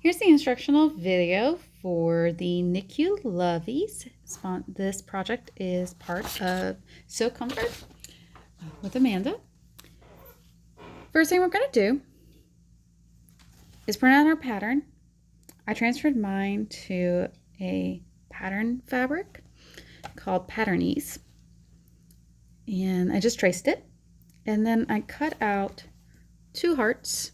Here's the instructional video for the NICU Lovies. This project is part of So Comfort with Amanda. First thing we're going to do is print out our pattern. I transferred mine to a pattern fabric called Pattern-Ease, and I just traced it, and then I cut out 2 hearts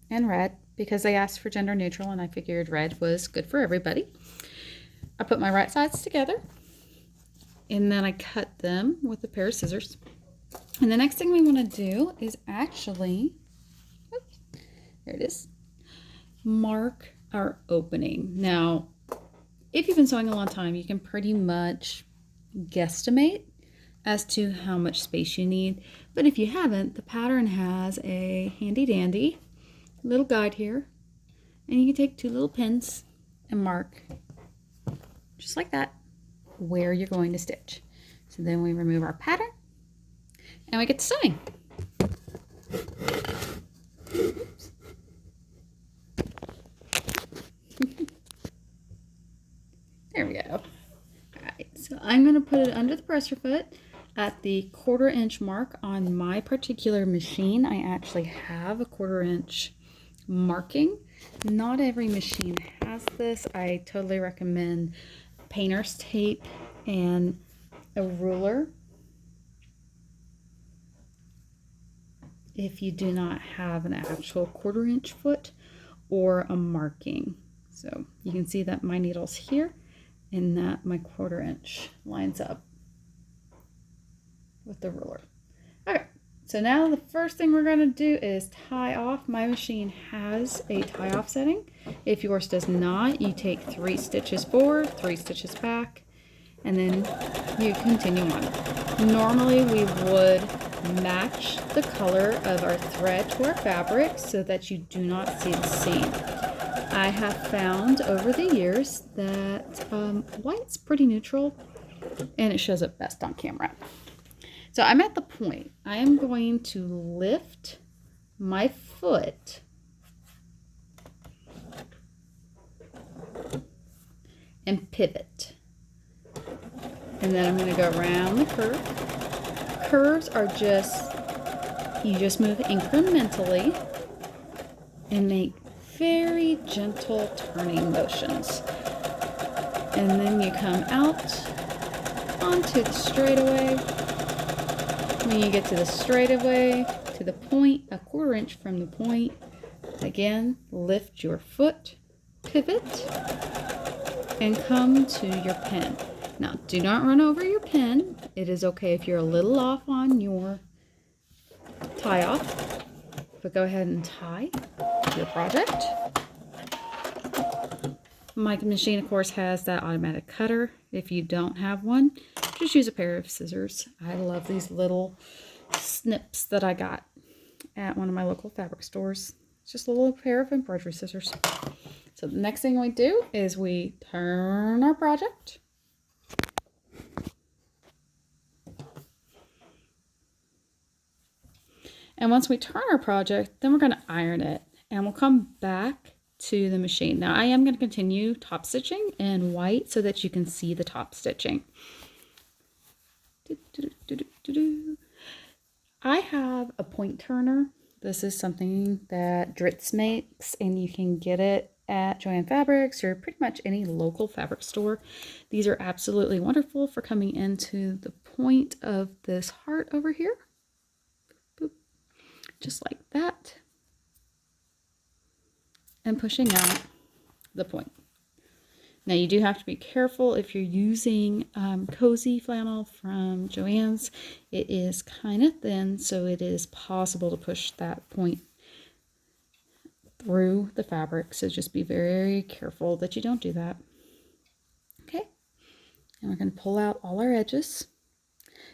and red because they asked for gender neutral and I figured red was good for everybody. I put my right sides together and then I cut them with a pair of scissors. And the next thing we want to do is actually, oops, there it is, mark our opening. Now, if you've been sewing a long time, you can pretty much guesstimate as to how much space you need. But if you haven't, the pattern has a handy dandy little guide here, and you can take 2 little pins and mark just like that where you're going to stitch. So then we remove our pattern and we get to sewing. There we go. All right, so I'm going to put it under the presser foot at the 1/4 inch mark on my particular machine. I actually have a 1/4 inch marking. Not every machine has this. I totally recommend painter's tape and a ruler if you do not have an actual 1/4 inch foot or a marking. So you can see that my needle's here and that my 1/4 inch lines up with the ruler. Okay, so now the first thing we're going to do is tie off. My machine has a tie off setting. If yours does not, you take 3 stitches forward, 3 stitches back, and then you continue on. Normally we would match the color of our thread to our fabric so that you do not see the seam. I have found over the years that white's pretty neutral and it shows up best on camera. So I'm at the point, I am going to lift my foot and pivot. And then I'm going to go around the curve. Curves are just, you just move incrementally and make very gentle turning motions. And then you come out onto the straightaway. When you get to the straightaway, to the point, a 1/4 inch from the point, again, lift your foot, pivot, and come to your pin. Now, do not run over your pin. It is okay if you're a little off on your tie off, but go ahead and tie your project. My machine, of course, has that automatic cutter. If you don't have one, just use a pair of scissors. I love these little snips that I got at one of my local fabric stores. It's just a little pair of embroidery scissors. So the next thing we do is we turn our project. And once we turn our project, then we're going to iron it. And we'll come back to the machine. Now I am going to continue top stitching in white so that you can see the top stitching. I have a point turner. This is something that Dritz makes, and you can get it at Joann Fabrics or pretty much any local fabric store. These are absolutely wonderful for coming into the point of this heart over here. Boop. Just like that. And pushing out the point. Now you do have to be careful if you're using cozy flannel from Joann's. It is kind of thin, so it is possible to push that point through the fabric. So just be very careful that you don't do that. Okay, and we're going to pull out all our edges.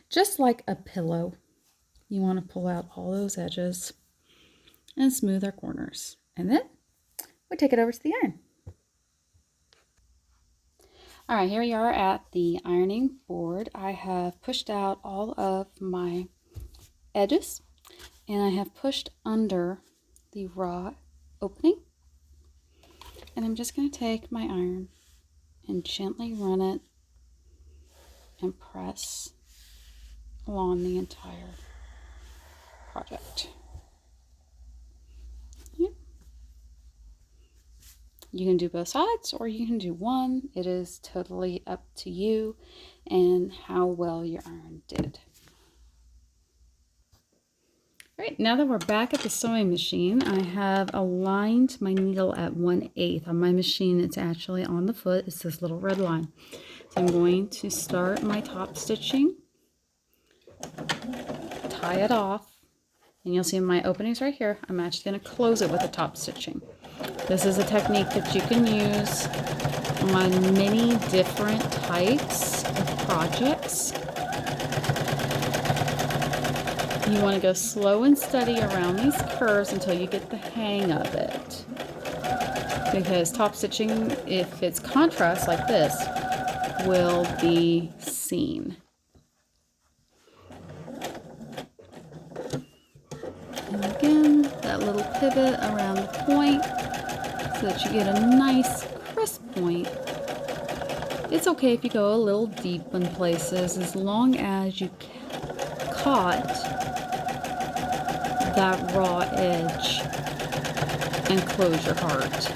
Just like a pillow, you want to pull out all those edges and smooth our corners. And then we take it over to the iron. All right, here we are at the ironing board. I have pushed out all of my edges and I have pushed under the raw opening. And I'm just going to take my iron and gently run it and press along the entire project. Yep. You can do both sides or you can do one. It is totally up to you and how well your iron did. All right, now that we're back at the sewing machine, I have aligned my needle at 1/8. On my machine, it's actually on the foot. It's this little red line. So I'm going to start my top stitching, tie it off, and you'll see my openings right here. I'm actually going to close it with the top stitching. This is a technique that you can use on many different types of projects. You want to go slow and steady around these curves until you get the hang of it. Because top stitching, if it's contrast like this, will be seen. And again, that little pivot around the point so that you get a nice crisp point. It's okay if you go a little deep in places as long as you caught that raw edge and close your heart.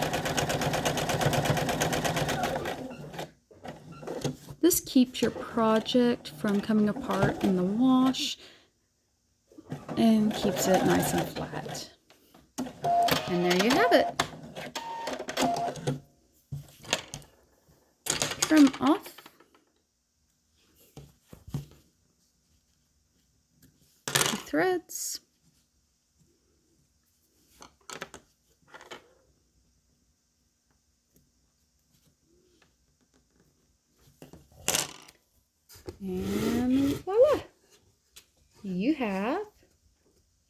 This keeps your project from coming apart in the wash and keeps it nice and flat. And there you have it. Trim off the threads. And voila! You have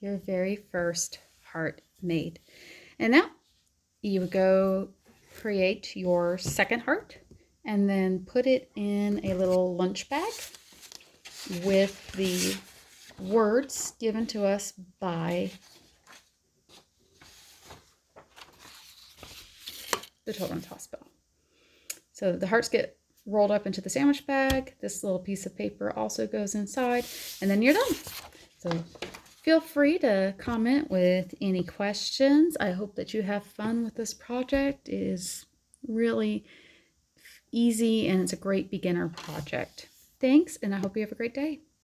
your very first heart made. And now you would go create your second heart and then put it in a little lunch bag with the words given to us by the Children's Hospital. So the hearts get rolled up into the sandwich bag. This little piece of paper also goes inside, and then you're done. So feel free to comment with any questions. I hope that you have fun with this project. It is really easy and it's a great beginner project. Thanks, and I hope you have a great day.